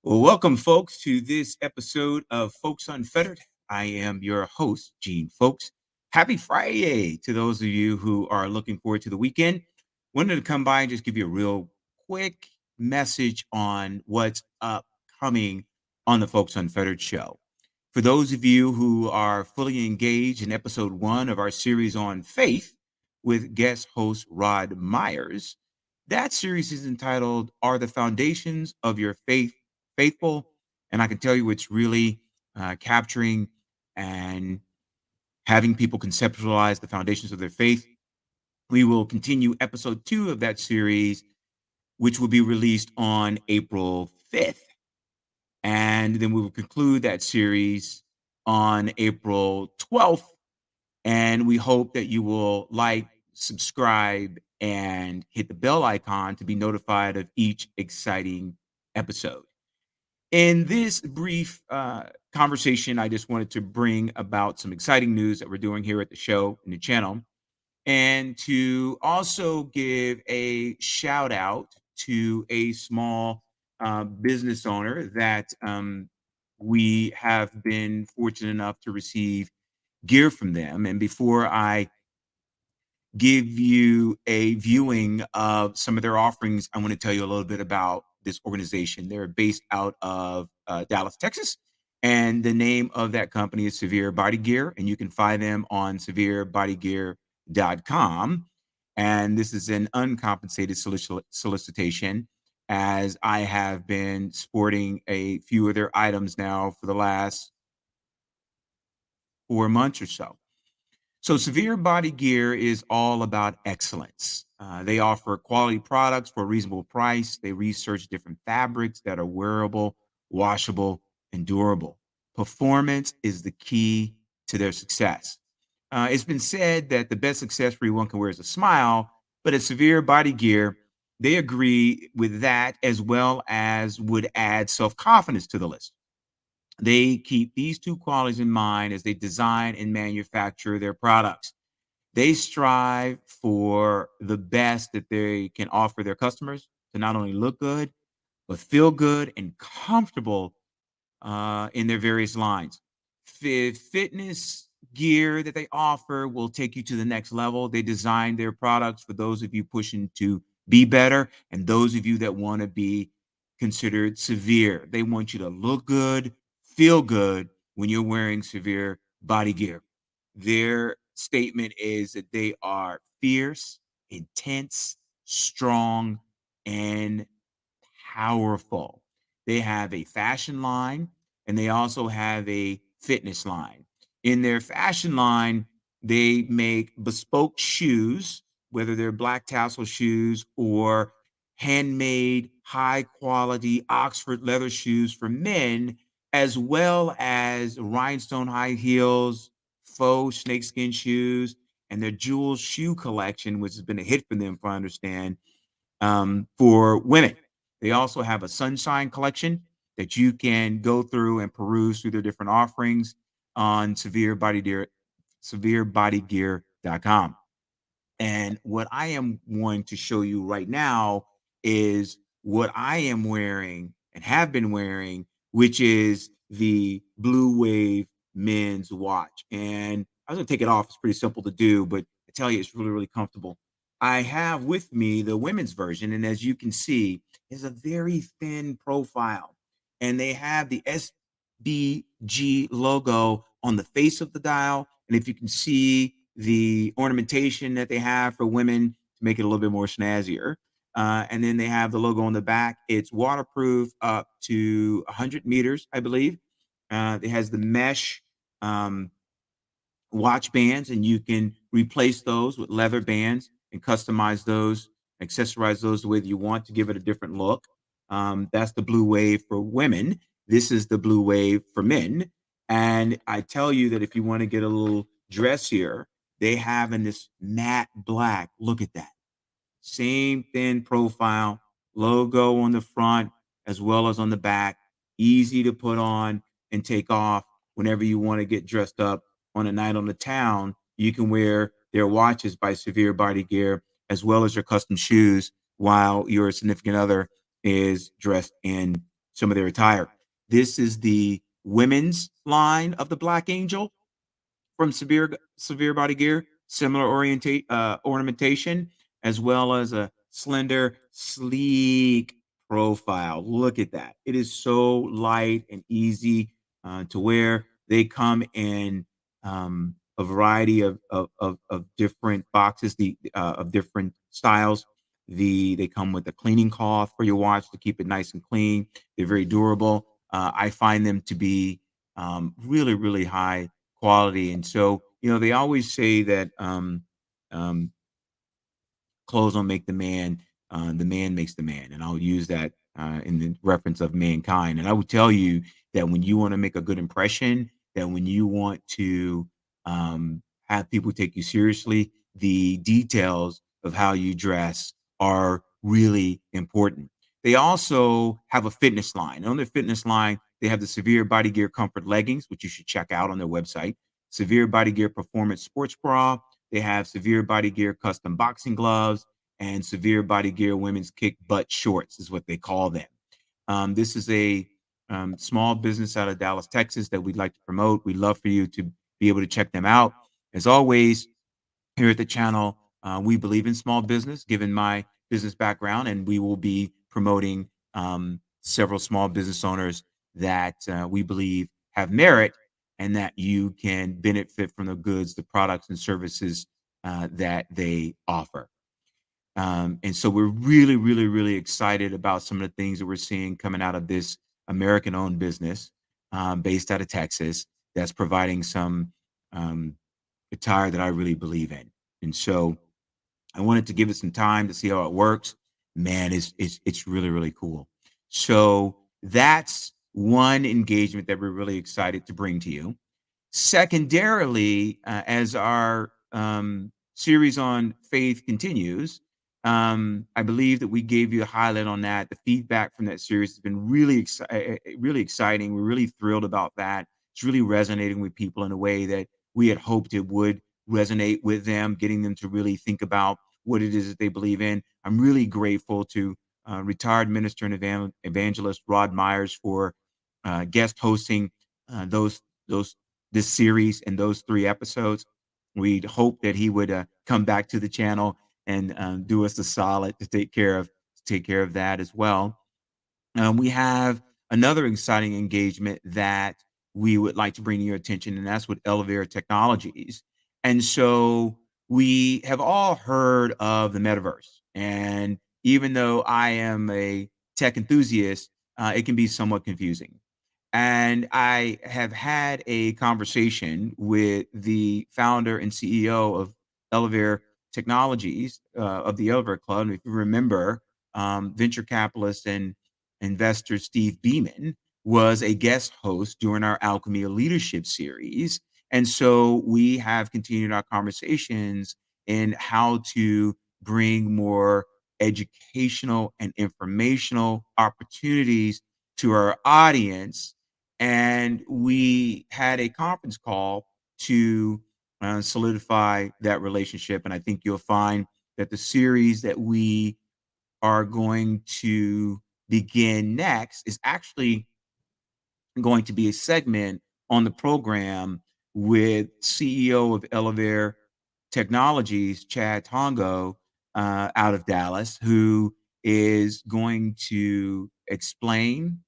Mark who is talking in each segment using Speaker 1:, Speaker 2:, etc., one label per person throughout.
Speaker 1: Well, welcome, folks, to this episode of Folks Unfettered. I am your host, Gene Folks. Happy Friday to those of you who are looking forward to the weekend. Wanted to come by and just give you a real quick message on what's upcoming on the Folks Unfettered show. For those of you who are fully engaged in episode one of our series on faith with guest host Rod Myers, that series is entitled Are the Foundations of Your Faith Faithful? And I can tell you it's really capturing and having people conceptualize the foundations of their faith. We will continue episode two of that series, which will be released on April 5th. And then we will conclude that series on April 12th. And we hope that you will like, subscribe, and hit the bell icon to be notified of each exciting episode. In this brief conversation, I just wanted to bring about some exciting news that we're doing here at the show and the channel, and to also give a shout out to a small business owner that we have been fortunate enough to receive gear from them. And before I give you a viewing of some of their offerings, I want to tell you a little bit about this organization. They're based out of Dallas, Texas. And the name of that company is Severe Body Gear. And you can find them on severebodygear.com. And this is an uncompensated solicitation, as I have been sporting a few of their items now for the last 4 months or so. So, Severe Body Gear is all about excellence. They offer quality products for a reasonable price. They research different fabrics that are wearable, washable, and durable. Performance is the key to their success. It's been said that the best accessory one can wear is a smile, but at Severe Body Gear, they agree with that, as well as would add self confidence to the list. They keep these two qualities in mind as they design and manufacture their products. They strive for the best that they can offer their customers to not only look good, but feel good and comfortable in their various lines. Fitness gear that they offer will take you to the next level. They design their products for those of you pushing to be better and those of you that want to be considered severe. They want you to look good, feel good when you're wearing severe body gear. Their statement is that they are fierce, intense, strong, and powerful. They have a fashion line and they also have a fitness line. In their fashion line, they make bespoke shoes, whether they're black tassel shoes or handmade, high quality Oxford leather shoes for men, as well as rhinestone high heels, faux snakeskin shoes, and their jewel shoe collection, which has been a hit for them, if I understand, for women. They also have a sunshine collection that you can go through and peruse through their different offerings on severebodygear.com. And what I am going to show you right now is what I am wearing and have been wearing, which is the Blue Wave men's watch. And I was going to take it off. It's pretty simple to do, but I tell you, it's really, really comfortable. I have with me the women's version. And as you can see, it's a very thin profile. And they have the SBG logo on the face of the dial. And if you can see the ornamentation that they have for women to make it a little bit more snazzier. And then they have the logo on the back. It's waterproof up to 100 meters, I believe. It has the mesh watch bands, and you can replace those with leather bands and customize those, accessorize those the way that you want to give it a different look. That's the Blue Wave for women. This is the Blue Wave for men. And I tell you that if you want to get a little dressier, they have in this matte black. Look at that. Same thin profile, logo on the front as well as on the back. Easy to put on and take off whenever you want to get dressed up on a night on the town. You can wear their watches by Severe Body Gear as well as your custom shoes while your significant other is dressed in some of their attire. This is the women's line of the Black Angel from Severe Body Gear, similar ornamentation, as well as a slender, sleek profile. Look at that. It is so light and easy to wear. They come in a variety of different boxes, of different styles. They come with a cleaning cloth for your watch to keep it nice and clean. They're very durable. I find them to be really, really high quality. And so, they always say that um, clothes don't make the man makes the man. And I'll use that in the reference of mankind. And I would tell you that when you want to make a good impression, that when you want to have people take you seriously, the details of how you dress are really important. They also have a fitness line. On their fitness line, they have the Severe Body Gear Comfort Leggings, which you should check out on their website. Severe Body Gear Performance Sports Bra. They have Severe Body Gear Custom Boxing Gloves and Severe Body Gear Women's Kick Butt Shorts, is what they call them. This is a small business out of Dallas, Texas, that we'd like to promote. We'd love for you to be able to check them out. As always, here at the channel, we believe in small business, given my business background, and we will be promoting several small business owners that we believe have merit and that you can benefit from the goods, the products, and services that they offer. And so we're really, really, really excited about some of the things that we're seeing coming out of this American owned business based out of Texas that's providing some um, attire that I really believe in. And so I wanted to give it some time to see how it works. Man, it's really, really cool. So that's one engagement that we're really excited to bring to you. Secondarily, as our series on faith continues, I believe that we gave you a highlight on that. The feedback from that series has been really exciting. We're really thrilled about that. It's really resonating with people in a way that we had hoped it would resonate with them, getting them to really think about what it is that they believe in. I'm really grateful to retired minister and evangelist Rod Myers for guest hosting those this series and those 3 episodes. We'd hope that he would come back to the channel and do us a solid to take care of that as well. We have another exciting engagement that we would like to bring to your attention, and that's with Elevere Technologies. And so we have all heard of the metaverse. And even though I am a tech enthusiast, it can be somewhat confusing. And I have had a conversation with the founder and CEO of Elevere Technologies, of the Elevere Club. And if you remember, venture capitalist and investor Steve Beeman was a guest host during our Alchemy of Leadership series. And so we have continued our conversations in how to bring more educational and informational opportunities to our audience. And we had a conference call to solidify that relationship. And I think you'll find that the series that we are going to begin next is actually going to be a segment on the program with CEO of Elevere Technologies, Chad Tongo, out of Dallas, who is going to explain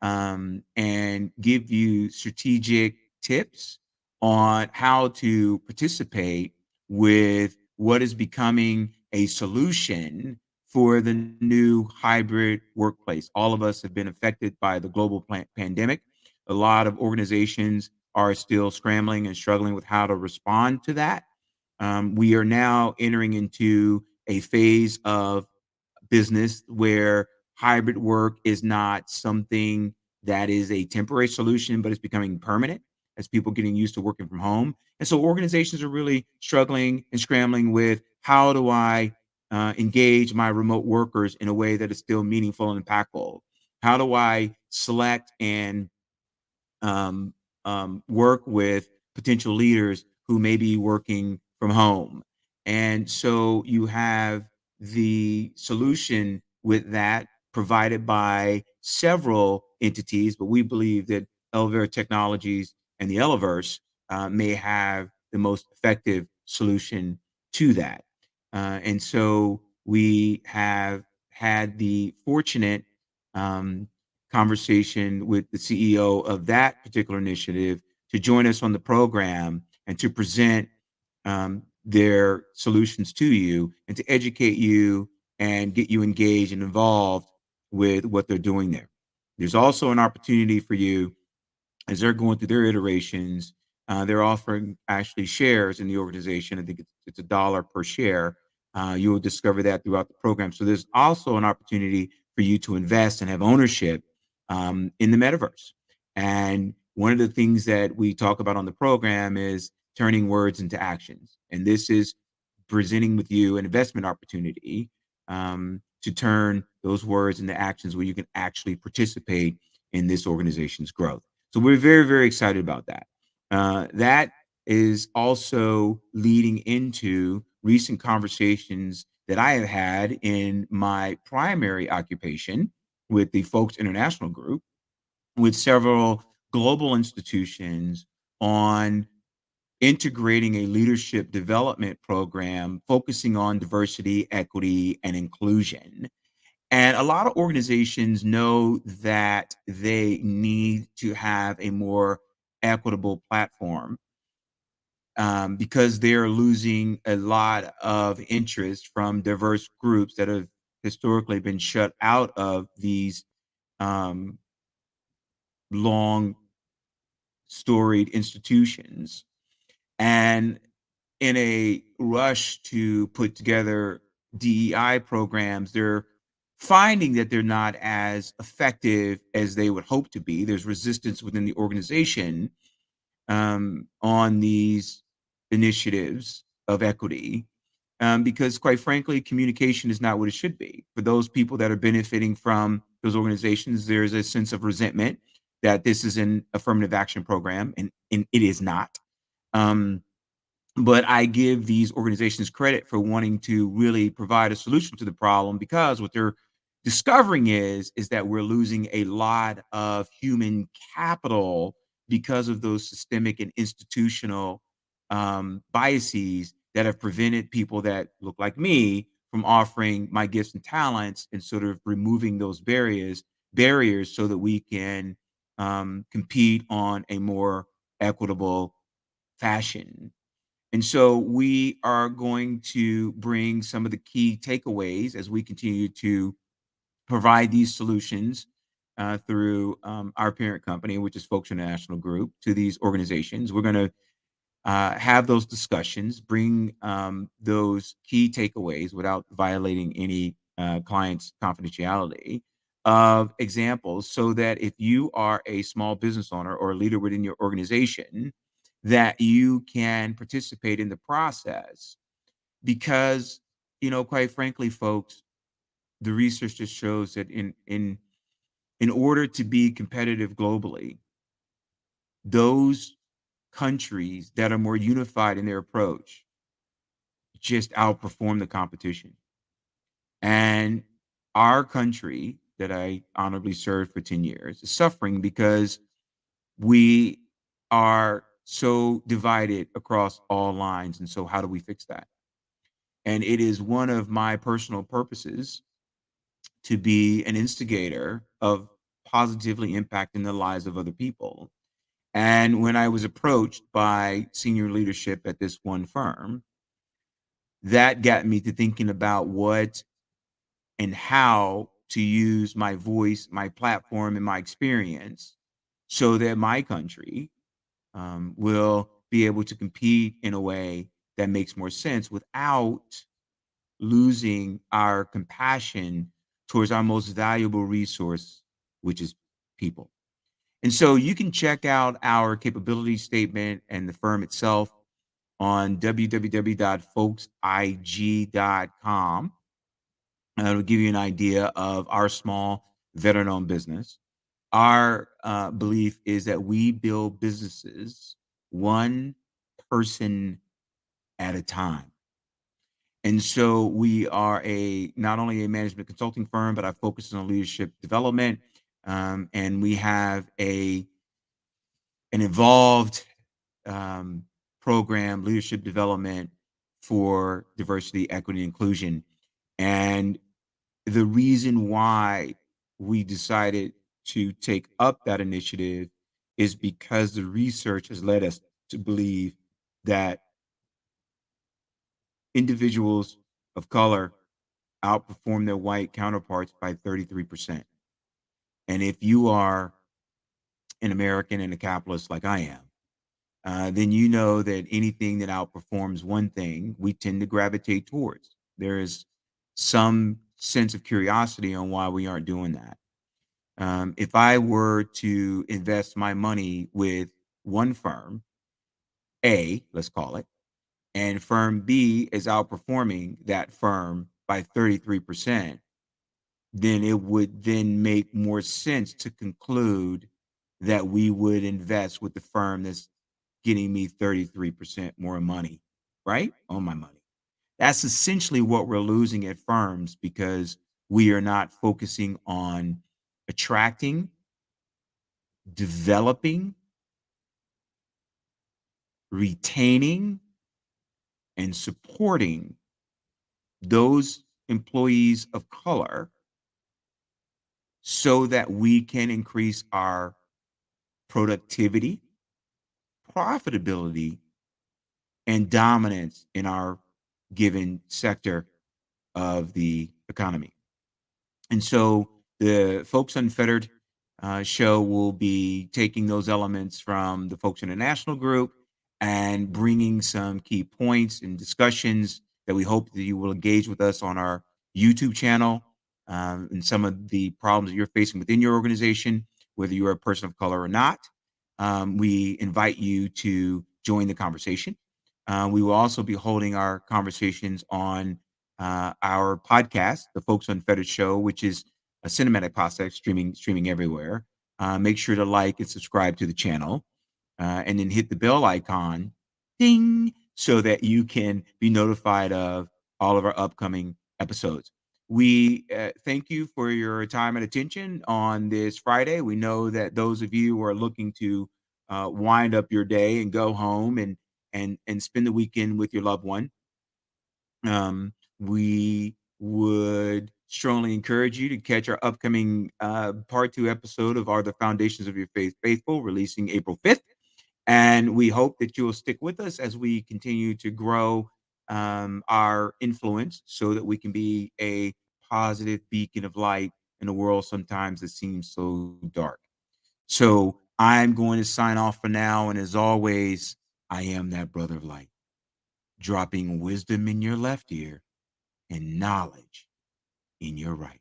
Speaker 1: and give you strategic tips on how to participate with what is becoming a solution for the new hybrid workplace. All of us have been affected by the global pandemic. A lot of organizations are still scrambling and struggling with how to respond to that. We are now entering into a phase of business where hybrid work is not something that is a temporary solution, but it's becoming permanent as people getting used to working from home. And so organizations are really struggling and scrambling with how do I engage my remote workers in a way that is still meaningful and impactful? How do I select and work with potential leaders who may be working from home? And so you have the solution with that provided by several entities, but we believe that Elevator Technologies and the Eleverse may have the most effective solution to that. And so we have had the fortunate um, conversation with the CEO of that particular initiative to join us on the program and to present their solutions to you and to educate you and get you engaged and involved with what they're doing there. There's also an opportunity for you as they're going through their iterations. They're offering actually shares in the organization. I think it's a dollar per share. You will discover that throughout the program. So there's also an opportunity for you to invest and have ownership in the metaverse. And one of the things that we talk about on the program is turning words into actions. And this is presenting with you an investment opportunity to turn those words into actions where you can actually participate in this organization's growth. So we're very, very excited about that. That is also leading into recent conversations that I have had in my primary occupation with the Folks International Group, with several global institutions on integrating a leadership development program focusing on diversity, equity, and inclusion. And a lot of organizations know that they need to have a more equitable platform because they're losing a lot of interest from diverse groups that have historically been shut out of these um, long storied institutions. And in a rush to put together DEI programs, they're finding that they're not as effective as they would hope to be. There's resistance within the organization on these initiatives of equity because, quite frankly, communication is not what it should be. For those people that are benefiting from those organizations, there's a sense of resentment that this is an affirmative action program, and it is not. Um, but I give these organizations credit for wanting to really provide a solution to the problem because what they're discovering is that we're losing a lot of human capital because of those systemic and institutional biases that have prevented people that look like me from offering my gifts and talents and sort of removing those barriers so that we can compete on a more equitable fashion. And so we are going to bring some of the key takeaways as we continue to provide these solutions through our parent company, which is Folks International Group, to these organizations. We're going to have those discussions, bring those key takeaways without violating any client's confidentiality of examples so that if you are a small business owner or a leader within your organization, that you can participate in the process because, quite frankly, folks, the research just shows that in order to be competitive globally, those countries that are more unified in their approach just outperform the competition. And our country that I honorably served for 10 years is suffering because we are so divided across all lines. And so, how do we fix that? And it is one of my personal purposes to be an instigator of positively impacting the lives of other people. And when I was approached by senior leadership at this one firm, that got me to thinking about what and how to use my voice, my platform, and my experience so that my country will be able to compete in a way that makes more sense without losing our compassion towards our most valuable resource, which is people. And so you can check out our capability statement and the firm itself on www.folksig.com. It'll give you an idea of our small veteran owned business. Our belief is that we build businesses one person at a time. And so we are a not only a management consulting firm, but I focus on leadership development. And we have an evolved um, program, leadership development for diversity, equity, inclusion. And the reason why we decided to take up that initiative is because the research has led us to believe that individuals of color outperform their white counterparts by 33%. And if you are an American and a capitalist like I am, then you know that anything that outperforms one thing, we tend to gravitate towards. There is some sense of curiosity on why we aren't doing that. If I were to invest my money with one firm, A, let's call it, and firm B is outperforming that firm by 33%, then it would then make more sense to conclude that we would invest with the firm that's getting me 33% more money, right? On my money. That's essentially what we're losing at firms because we are not focusing on attracting, developing, retaining, and supporting those employees of color so that we can increase our productivity, profitability, and dominance in our given sector of the economy. And so the Folks Unfettered show will be taking those elements from the Folks International group and bringing some key points and discussions that we hope that you will engage with us on our YouTube channel, and some of the problems that you're facing within your organization, whether you're a person of color or not. We invite you to join the conversation. We will also be holding our conversations on our podcast, the Folks Unfettered Show, which is a cinematic podcast streaming everywhere. Make sure to like and subscribe to the channel, and then hit the bell icon, ding, so that you can be notified of all of our upcoming episodes. We thank you for your time and attention on this Friday. We know that those of you who are looking to wind up your day and go home and spend the weekend with your loved one, we would strongly encourage you to catch our upcoming part two episode of Are the Foundations of Your Faith Faithful, releasing April 5th. And we hope that you'll stick with us as we continue to grow our influence so that we can be a positive beacon of light in a world sometimes that seems so dark. So I'm going to sign off for now. And as always, I am that brother of light, dropping wisdom in your left ear and knowledge in your right.